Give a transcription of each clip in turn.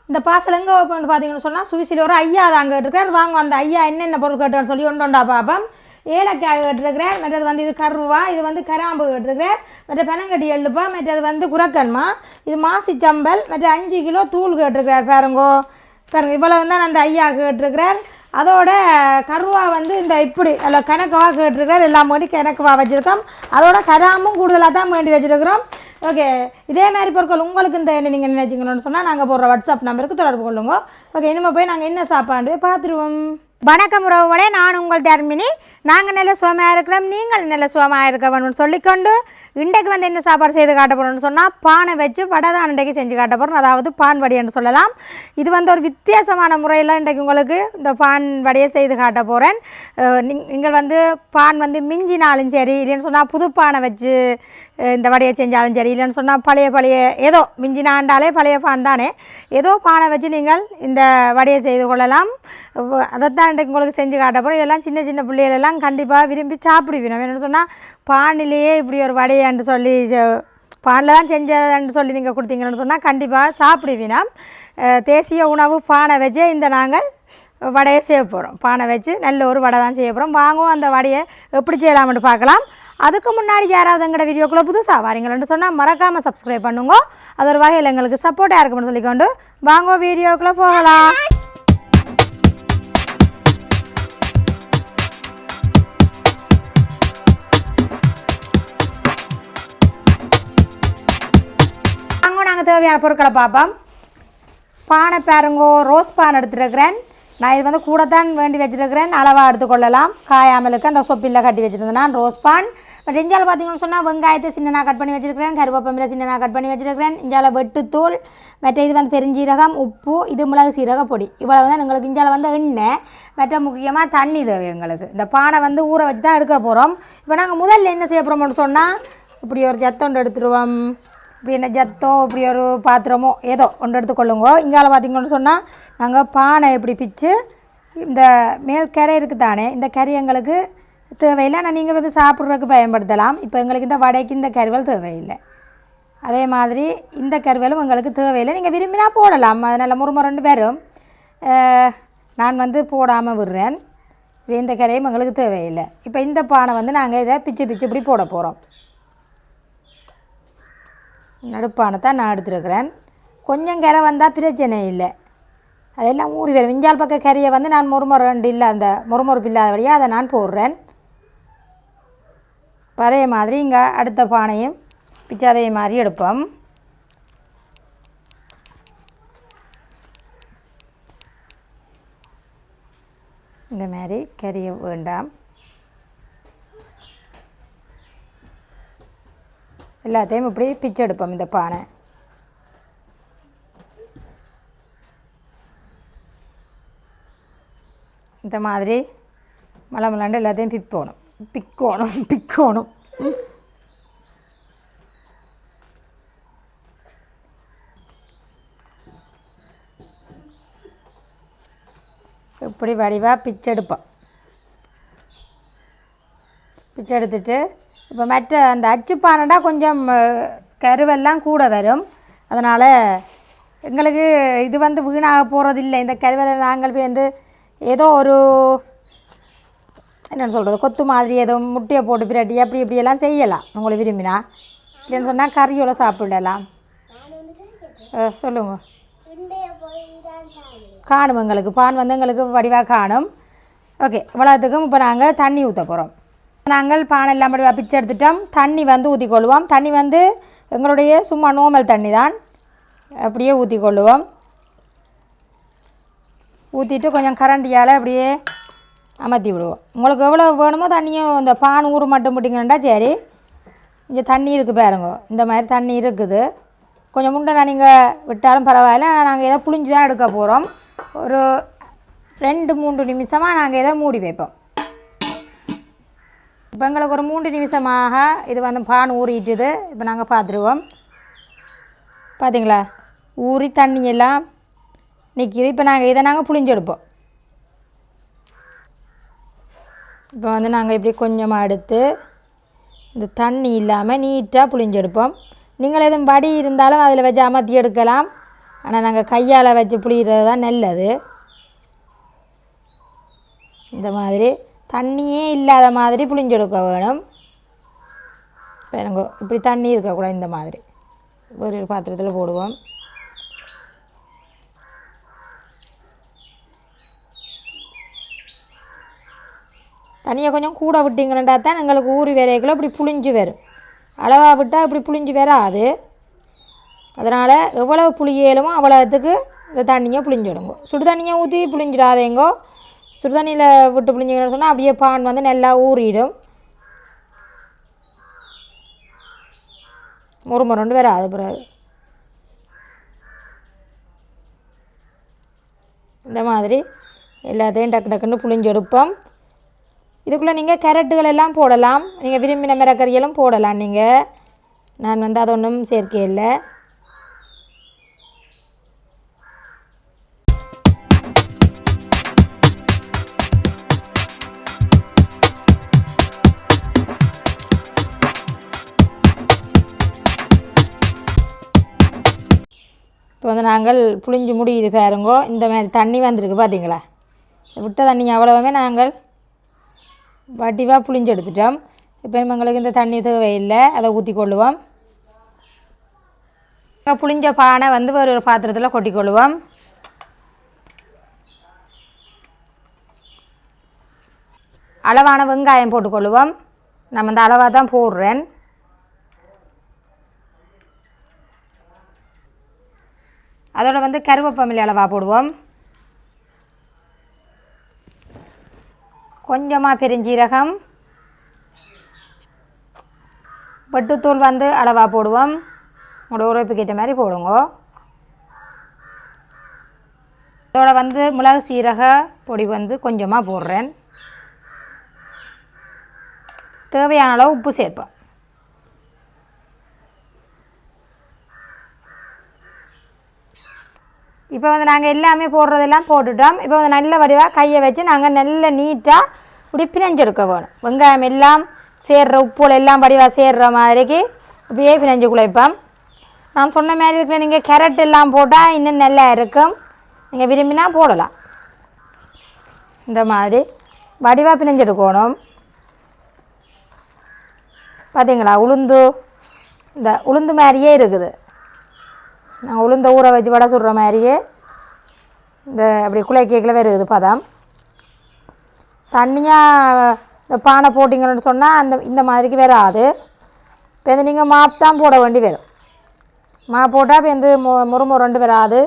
இந்த பார்சல் எங்கே ஓப்பன் பார்த்தீங்கன்னு சொன்னால் சுவிசில் ஒரு ஐயா தான் கேட்டிருக்கார். வாங்க அந்த ஐயா என்னென்ன பொருள் கேட்டோன்னு சொல்லி ஒன்றா பார்ப்போம். ஏலக்காய் கேட்டிருக்கிறார், மற்றது வந்து இது கருவா, இது வந்து கராம்பு கேட்டிருக்கிறார், மற்ற பெனங்கட்டி எள்ளுப்பா, மற்றது வந்து குரக்கன்மா, இது மாசி சம்பல், மற்ற 5 கிலோ தூள் கேட்டிருக்கிறார். பாருங்கோ இவ்வளோ தான் அந்த ஐயா கேட்டிருக்கிறார். அதோட கருவா வந்து இந்த இப்படி அதில் கணக்கவாக கேட்டிருக்கிறார். எல்லாம் வேண்டி கணக்கவாக வச்சுருக்கோம். அதோட கராமும் கூடுதலாக தான் வேண்டி வச்சுருக்கிறோம். ஓகே, இதே மாதிரி பொருட்கள் உங்களுக்கு இந்த எண்ணெய் நீங்கள் நினைச்சிங்கன்னு சொன்னால் நாங்கள் போடுற வாட்ஸ்அப் நம்பருக்கு தொடர்பு கொள்ளுங்க. ஓகே, இனிமேல் போய் நாங்கள் என்ன சாப்பாடு பார்த்துருவோம். வணக்கம் உறவுகளே, நான் உங்கள் தர்மினி. நாங்கள் நல்ல சுகமாக இருக்கிறோம், நீங்கள் நல்ல சுகமாக இருக்க வேணும்னு சொல்லிக்கொண்டு இன்றைக்கு வந்து என்ன சாப்பாடு செய்து காட்ட போகிறோம்னு சொன்னால் பானை வச்சு வடை தான் இன்றைக்கு செஞ்சு காட்ட போகிறோம். அதாவது பான் வடை என்று சொல்லலாம். இது வந்து ஒரு வித்தியாசமான முறையில் இன்றைக்கு உங்களுக்கு இந்த பான் வடையை செய்து காட்ட போகிறேன். நீங்கள் வந்து பான் வந்து மிஞ்சினாலும் சரி, இல்லைன்னு சொன்னால் புது பானை வச்சு இந்த வடையை செஞ்சாலும் சரி, இல்லைன்னு சொன்னால் பழைய ஏதோ மிஞ்சினாண்டாலே பழைய பான் தானே, ஏதோ பானை வச்சு நீங்கள் இந்த வடையை செய்து கொள்ளலாம். அதைத்தான் இன்றைக்கு உங்களுக்கு செஞ்சு காட்ட போகிறோம். இதெல்லாம் சின்ன சின்ன பிள்ளைகளெல்லாம் கண்டிப்பாக விரும்பி சாப்பிடுவினோம். என்னென்னு சொன்னால் பானிலேயே இப்படி ஒரு வடையான்னு சொல்லி பானில் தான் செஞ்சதுன்னு சொல்லி நீங்கள் கொடுத்தீங்கன்னு சொன்னால் கண்டிப்பாக சாப்பிடுவினோம். தேசிய உணவு பானை வச்சு இந்த நாங்கள் வடையை செய்ய போகிறோம். பானை வச்சு நல்ல ஒரு வடை தான் செய்ய போகிறோம். வாங்குவோம் அந்த வடையை எப்படி செய்யலாம்னு பார்க்கலாம். அதுக்கு முன்னாடி யாராவது எங்களோட வீடியோக்குள்ளே புதுசாக வாரீங்கன்னு சொன்னால் மறக்காமல் சப்ஸ்கிரைப் பண்ணுங்க. அது ஒரு வகையில் எங்களுக்கு சப்போர்ட்டாக இருக்கும்னு சொல்லிக்கொண்டு வாங்க வீடியோக்குள்ளே போகலாம். நாங்கள் தேவையான பொருட்களை பார்ப்போம். பானை பாருங்கோ, ரோஸ் பான் எடுத்துருக்கிறேன். நான் இது வந்து கூட தான் வேண்டி வச்சுருக்கிறேன். அளவாக எடுத்துக்கொள்ளலாம். காயாமலுக்கு அந்த சொப்பில் கட்டி வச்சுருந்தேன் நான் ரோஸ் பான். பட் இஞ்சால் பார்த்தீங்கன்னு சொன்னால் வெங்காயத்தை சின்னனாக கட் பண்ணி வச்சுருக்கிறேன், கருவேப்பமில் சின்னனாக கட் பண்ணி வச்சுருக்கிறேன். இஞ்சால் வெட்டுத்தூள், மற்ற இது வந்து பெருஞ்சீரகம், உப்பு, இது மிளகு சீரக பொடி. இவ்வளவு தான் எங்களுக்கு. இஞ்சால் வந்து எண்ணெய், மற்ற முக்கியமாக தண்ணி தேவை எங்களுக்கு. இந்த பானை வந்து ஊற வச்சு தான் எடுக்க போகிறோம். இப்போ நாங்கள் முதல்ல என்ன செய்ய போகிறோம்னு சொன்னால் இப்படி ஒரு ஜத்தொண்டு எடுத்துருவோம். இப்படி என்ன ஜத்தோ இப்படி ஒரு பாத்திரமோ ஏதோ ஒன்று எடுத்துக்கொள்ளுங்கோ. இங்கால பார்த்திங்கன்னு சொன்னால் நாங்கள் பானை இப்படி பிச்சு இந்த மேல் கரை இருக்குது தானே, இந்த கறி எங்களுக்கு தேவையில்லை. ஆனால் நீங்கள் வந்து சாப்பிட்றதுக்கு பயன்படுத்தலாம். இப்போ எங்களுக்கு இந்த வடைக்கு இந்த கருவல் தேவையில்லை. அதே மாதிரி இந்த கருவலும் எங்களுக்கு தேவையில்லை. நீங்கள் விரும்பினா போடலாம், அது நல்ல முறுமுறண்டு வரும். நான் வந்து போடாமல் விடுறேன். இப்படி இந்த கரையும் எங்களுக்கு தேவையில்லை. இப்போ இந்த பானை வந்து நாங்கள் இதை பிச்சு இப்படி போட போகிறோம். நடுப்பானை தான் நான் எடுத்துருக்கிறேன். கொஞ்சம் கரை வந்தால் பிரச்சனை இல்லை, அதெல்லாம் ஊறி வரும். விஞ்சால் பக்க கறியை வந்து நான் முறுமுறண்டு இல்லை, அந்த முறுமுறுப்பு இல்லாதபடியாக அதை நான் போடுறேன். இப்போ அதே மாதிரி இங்கே அடுத்த பானையும் பிச்சு அதே மாதிரி எடுப்போம். இந்த மாதிரி கறியை வேண்டாம், எல்லாத்தையும் இப்படி பிச்சு எடுப்போம். இந்த பானை இந்த மாதிரி மலமலாண்டு எல்லாத்தையும் பிக்கணும். இப்படி வடிவாக பிச்செடுப்போம். பிச்செடுத்துட்டு இப்போ மற்ற அந்த அச்சுப்பானடா கொஞ்சம் கருவெல்லாம் கூட வரும். அதனால் எங்களுக்கு இது வந்து வீணாக போகிறதில்லை. இந்த கருவலை நாங்கள் வந்து ஏதோ ஒரு என்னென்னு சொல்கிறது, கொத்து மாதிரி ஏதோ முட்டையை போட்டு பிரட்டி இப்படியெல்லாம் செய்யலாம் உங்களுக்கு விரும்பினா. இல்லைன்னு சொன்னால் கறியோட சாப்பிடலாம். சொல்லுங்க. காணும் எங்களுக்கு பான் வந்து எங்களுக்கு வடிவாக காணும். ஓகே, இவ்வளோத்துக்கும் இப்போ நாங்கள் தண்ணி ஊற்ற போகிறோம். நாங்கள் பானை எல்லாம் வடிவாக பிச்சு எடுத்துட்டோம். தண்ணி வந்து ஊற்றிக்கொள்வோம். தண்ணி வந்து எங்களுடைய சும்மா நார்மல் தண்ணி தான், அப்படியே ஊற்றிக்கொள்வோம். ஊற்றிட்டு கொஞ்சம் கரண்டியால் அப்படியே அமர்த்தி விடுவோம். உங்களுக்கு எவ்வளோ வேணுமோ தண்ணியும் இந்த பான் ஊறு மட்டும் போட்டிங்கன்னா சரி. இங்கே தண்ணி இருக்குது பாருங்க, இந்த மாதிரி தண்ணி இருக்குது. கொஞ்சம் முண்டை நீங்கள் விட்டாலும் பரவாயில்ல. நாங்கள் எதை புளிஞ்சு தான் எடுக்க போகிறோம். ஒரு 2-3 நிமிஷமாக நாங்கள் எதை மூடி வைப்போம். இப்போ எங்களுக்கு ஒரு 3 நிமிஷமாக இது வந்து பான் ஊறிட்டுது. இப்போ நாங்கள் பார்த்துருவோம். பார்த்தீங்களா, ஊறி தண்ணியெல்லாம் நிற்கிது. இப்போ இதை நாங்கள் புளிஞ்செடுப்போம். இப்போ வந்து நாங்கள் இப்படி கொஞ்சமாக எடுத்து இந்த தண்ணி இல்லாமல் நீட்டாக புளிஞ்செடுப்போம். நீங்கள் எதுவும் வடி இருந்தாலும் அதில் வச்சு அமர்த்தி எடுக்கலாம். ஆனால் நாங்கள் கையால் வச்சு புளிகிறது தான் நல்லது. இந்த மாதிரி தண்ணியே இல்லாத மாதிரி புளிஞ்செடுக்க வேணும். பாருங்க, இப்படி தண்ணி இருக்கக்கூடாது. இந்த மாதிரி ஒரு பாத்திரத்தில் போடுவோம். தண்ணியை கொஞ்சம் கூட விட்டிங்கன்னா தான் எங்களுக்கு ஊறி வரைக்குள்ள இப்படி புளிஞ்சு வரும். அளவாக விட்டால் இப்படி புளிஞ்சு வராது. அதனால் எவ்வளோ புளியலுமோ அவ்வளோத்துக்கு இந்த தண்ணியை புளிஞ்சிடுங்க. சுடு தண்ணியை ஊற்றி புளிஞ்சிடாதேங்கோ. சுடு தண்ணியில் விட்டு புளிஞ்சிங்கன்னு சொன்னால் அப்படியே பான் வந்து நல்லா ஊறிடும், முறுமுறுண்டு வராது. பிறகு இந்த மாதிரி எல்லாத்தையும் டக்கு டக்குன்னு புளிஞ்செடுப்போம். இதுக்குள்ளே நீங்கள் கேரட்டுகள் எல்லாம் போடலாம், நீங்கள் விரும்பின மிரக்கறிகளும் போடலாம். நீங்கள் நான் வந்து அது ஒன்றும் சேர்க்கை இல்லை. இப்போ வந்து நாங்கள் புளிஞ்சு முடியுது பாருங்கோ. இந்த மாதிரி தண்ணி வந்திருக்கு பார்த்தீங்களா? விட்ட தண்ணி அவ்வளவுமே நாங்கள் வடிவாக புளிஞ்சு எடுத்துட்டோம். இப்போ எங்களுக்கு இந்த தண்ணி தேவையில்லை, அதை ஊற்றி கொள்ளுவோம். புளிஞ்ச பானை வந்து ஒரு பாத்திரத்தில் கொட்டிக்கொள்ளுவோம். அளவான வெங்காயம் போட்டுக்கொள்ளுவோம். நம்ம இந்த அளவாக தான் போடுறேன். அதோட வந்து கருவேப்பிலை அளவாக போடுவோம். கொஞ்சமாக பெருஞ்சீரகம், பட்டுத்தூள் வந்து அளவாக போடுவோம். உங்களோட உரைப்புக்கு ஏற்ற மாதிரி போடுங்க. இதோட வந்து மிளகு சீரக பொடி வந்து கொஞ்சமாக போடுறேன். தேவையான அளவு உப்பு சேர்ப்போம். இப்போ வந்து நாங்கள் எல்லாமே போடுறதெல்லாம் போட்டுட்டோம். இப்போ வந்து நல்ல வடிவாக கையை வச்சு நாங்கள் நல்ல நீட்டாக இப்படி பிணைஞ்செடுக்க வேணும். வெங்காயம் எல்லாம் சேர்ற உப்புல எல்லாம் வடிவாக சேர்ற மாதிரிக்கு இப்படியே பிணைஞ்சு குழைப்போம். நான் சொன்ன மாதிரி இருக்கிற நீங்கள் கேரட் எல்லாம் போட்டால் இன்னும் நல்லா இருக்கும். நீங்கள் விரும்பினா போடலாம். இந்த மாதிரி வடிவாக பிணைஞ்செடுக்கணும். பார்த்தீங்களா? இந்த உளுந்து மாதிரியே இருக்குது. நாங்கள் உளுந்த ஊற வச்சு வடை சுடுற மாதிரியே இந்த அப்படி குழைக்கேக்கில் வருது பதம். தண்ணியாக இந்த பானை போட்டிங்கன்னு சொன்னால் இந்த மாதிரிக்கு வராது. இப்போ வந்து நீங்கள் மாப்பு தான் போட வேண்டி வரும். மாப்பு போட்டால் இப்போ வந்து முறுமுறுண்டு வராது.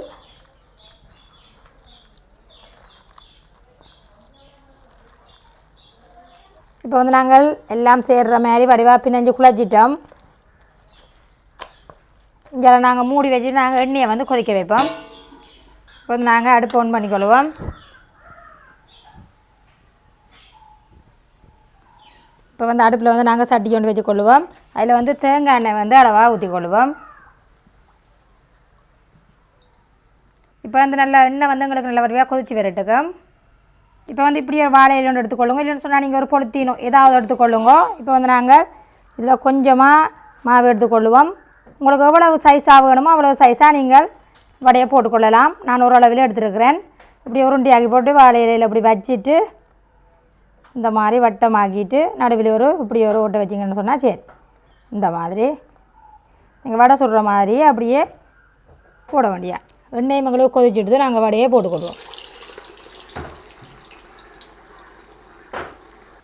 இப்போ வந்து நாங்கள் எல்லாம் சேர்ற மாதிரி வடிவாக பிணைஞ்சு குழைச்சிட்டோம். இங்கே நாங்கள் மூடி வச்சு நாங்கள் எண்ணெயை வந்து கொதிக்க வைப்போம். இப்போ வந்து நாங்கள் அடுப்பு ஆன் பண்ணிக்கொள்வோம். இப்போ வந்து அடுப்பில் வந்து நாங்கள் சட்டி கொண்டு வச்சுக்கொள்ளுவோம். அதில் வந்து தேங்காய் எண்ணெய் வந்து அளவாக ஊற்றிக்கொள்ளுவோம். இப்போ வந்து நல்லா எண்ணெய் வந்து எங்களுக்கு நல்ல வடிவாக கொதிச்சு வரட்டுக்கும். இப்போ வந்து இப்படி ஒரு வாழை இலை எடுத்துக்கொள்ளுங்க. இல்லைன்னு சொன்னால் நீங்கள் ஒரு பொழுத்தினோ ஏதாவது எடுத்துக்கொள்ளுங்க. இப்போ வந்து நாங்கள் இதில் கொஞ்சமாக மாவு எடுத்துக்கொள்ளுவோம். உங்களுக்கு எவ்வளவு சைஸாக வேணுமோ அவ்வளோ சைஸாக நீங்கள் வடையை போட்டுக்கொள்ளலாம். நான் ஒரு அளவில் எடுத்துருக்கிறேன். இப்படி உருண்டையாக்கி போட்டு வாழை இலையில் இப்படி வச்சுட்டு இந்த மாதிரி வட்டமாக்கிட்டு நடுவில் இப்படி ஒரு ஓட்டை வச்சிங்கன்னு சொன்னால் சரி. இந்த மாதிரி நீங்கள் வடை சுடுற மாதிரி அப்படியே போட வேண்டியா. எண்ணெய் எங்களுக்கு கொதிச்சுட்டு நாங்கள் வடையே போட்டுக்கொள்வோம்.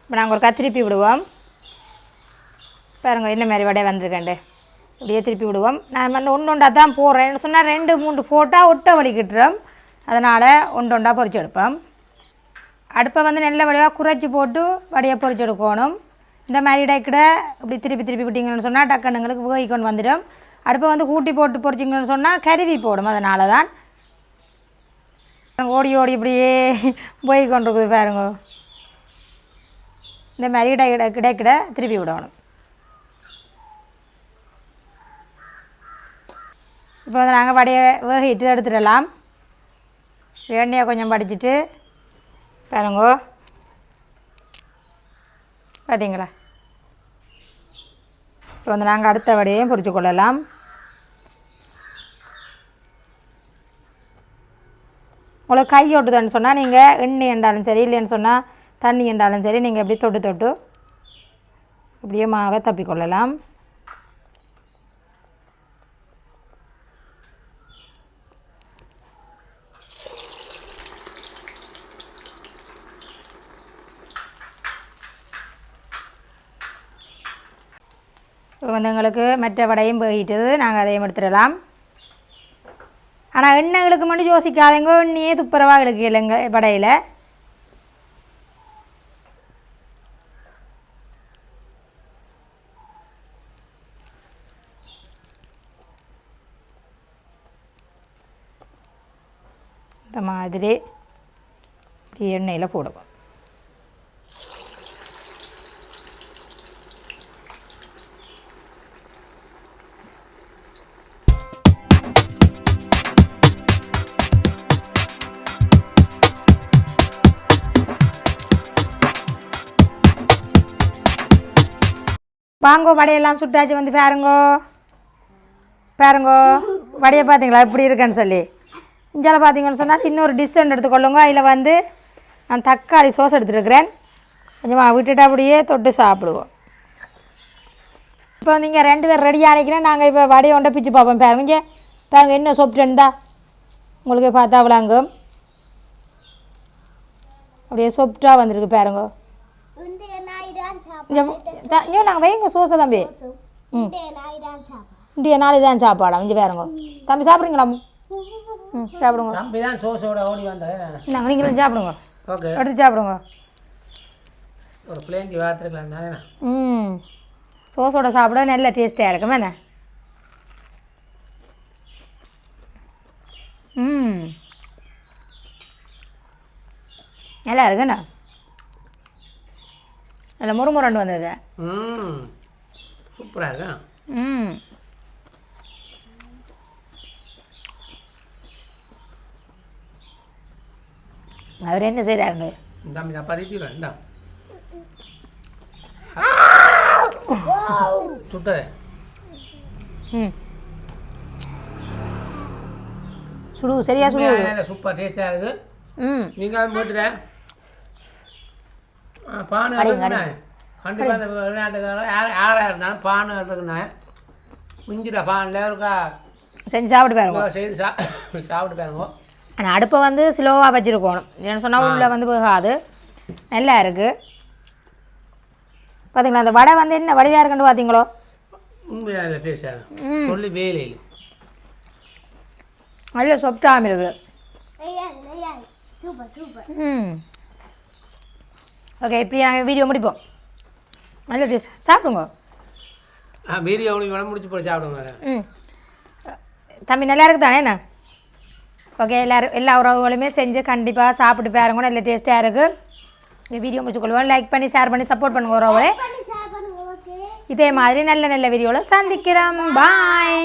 இப்போ நாங்கள் ஒரு திருப்பி விடுவோம். பாருங்கள் என்ன மாதிரி வடை வந்திருக்கேன்ட்டு. இப்படியே திருப்பி விடுவோம். நான் வந்து ஒன்றா தான் போடுறேன்னு சொன்னால் 2-3 போட்டால் ஒட்ட வலிக்கிட்டுறோம். அதனால் ஒன்றா பொரிச்சு எடுப்போம். அடுப்பை வந்து நல்ல வடிவாக குறைச்சி போட்டு வடையை பொரிச்சு எடுக்கணும். இந்த மாதிரி இடைக்கிட இப்படி திருப்பி விட்டிங்கன்னு சொன்னால் டக்குனுங்களுக்கு வேகிக்கொண்டு வந்துடும். அடுப்பை வந்து கூட்டி போட்டு பொரிச்சிங்கன்னு சொன்னால் கருவி போடும். அதனால தான் ஓடி இப்படியே போய் கொண்டு இருக்குது பாருங்க. இந்த மாதிரி இடைக்கிட திருப்பி விடணும். இப்போ வந்து நாங்கள் வடையை வேகிட்டு எடுத்துடலாம். எண்ணெயை கொஞ்சம் படிச்சுட்டு பாருங்கோ. பார்த்தீங்களா? இப்போ வந்து நாங்கள் அடுத்த வடையையும் பொரிச்சு கொள்ளலாம். உங்களுக்கு கை ஒட்டுதான்னு சொன்னால் நீங்கள் எண்ணெய் என்றாலும் சரி, இல்லைன்னு சொன்னால் தண்ணி என்றாலும் சரி, நீங்கள் எப்படி தொட்டு தொட்டு அப்படியே மாவை தப்பிக்கொள்ளலாம். இப்போ வந்து எங்களுக்கு மற்ற வடையும் போயிட்டது, நாங்கள் அதையும் எடுத்துடலாம். ஆனால் எண்ணெய்களுக்கு மட்டும் யோசிக்காதீங்க, எண்ணெயே துப்புரவாக இருக்கு இல்லைங்க வடையில். இந்த மாதிரி இப்படி எண்ணெயில் போடுவோம். வாங்கோ, வடையெல்லாம் சுட்டாச்சு. வந்து பாருங்கோ பாருங்கோ, வடையை பார்த்தீங்களா எப்படி இருக்குன்னு சொல்லி. இஞ்சால பார்த்தீங்கன்னு சொன்னால் சின்ன ஒரு டிஷ் ஒன்று எடுத்துக்கொள்ளுங்க. அதில் வந்து நான் தக்காளி சோஸ் எடுத்துருக்கிறேன். கொஞ்சமாக விட்டுட்டு அப்படியே தொட்டு சாப்பிடுவோம். இப்போ நீங்கள் 2 பேர் ரெடியாக அணைக்கிறேன். நாங்கள் இப்போ வடையை ஒன்றை பிச்சு பார்ப்போம். பாருங்க இங்கே பாருங்க, என்ன சொப்டா உங்களுக்கு பார்த்தா விளாங்கும். அப்படியே சொப்டாக வந்திருக்கு பாருங்க. நாங்கள் வைங்க சோசை தம்பி. இந்திய நாளை தான் சாப்பாடா இங்கே பாருங்க. தம்பி சாப்பிட்றீங்களா? சாப்பிடுங்க. தம்பி தான் சோஸோட ஓடி வந்தேன். நாங்கள் நீங்களும் சாப்பிடுங்க. ஓகே, எடுத்து சாப்பிடுங்க. ஒரு பிளேன்க்கு வாத்துருக்கலாம் தானே. சோஸோட சாப்பிட நல்ல டேஸ்ட்டாக இருக்கும் என்ன. நல்லா இருக்குண்ணா, நல்ல முறுமுறண்டு வந்தது. சூப்பராக இருக்கா. அவர் என்ன செய்கிறாருங்க? தம்பி சப்பாத்தி தீவிரம் இந்தா சுட்டது. சுடு சரியா சுடு. சூப்பர் டேஸ்டாக இருக்குது. நீங்கள் போட்டுறேன் பானை கண்டிப்பாக அந்த விளையாட்டுக்காரன் யாராக இருந்தாலும் பானை இருக்குண்ணே மிஞ்சிட பானில் இருக்கா செஞ்சு சாப்பிட்டு பாருங்க. செய்து சாப்பிட்டு பாருங்க. ஆனால் அடுப்பை வந்து ஸ்லோவாக வச்சுருக்கணும். ஏன்னு சொன்னால் உள்ளே வந்து போகாது. நல்லா இருக்குது பார்த்தீங்களா. அந்த வடை வந்து என்ன வடையாக இருக்குன்னு பார்த்தீங்களோ? உண்மையாக டேஸ்டாக சொல்லி வேலையில் நல்ல சொப்டாமல் இருக்குது. ஓகே, இப்படி நாங்கள் வீடியோ முடிப்போம். நல்ல டேஸ்ட். சாப்பிடுங்க. வீடியோ முடிச்சு போய் சாப்பிடுங்க. தம்பி நல்லா இருக்குது தானே என்ன? ஓகே, எல்லா உறவுகளுமே செஞ்சு கண்டிப்பாக சாப்பிட்டு பாருங்க. நல்ல டேஸ்ட்டாக இருக்குது. இந்த வீடியோ முடிச்சுக்கொள்வோம். லைக் பண்ணி ஷேர் பண்ணி சப்போர்ட் பண்ணுங்க உறவுகளே. இதே மாதிரி நல்ல நல்ல வீடியோவில் சந்திக்கிறோம். பாய்.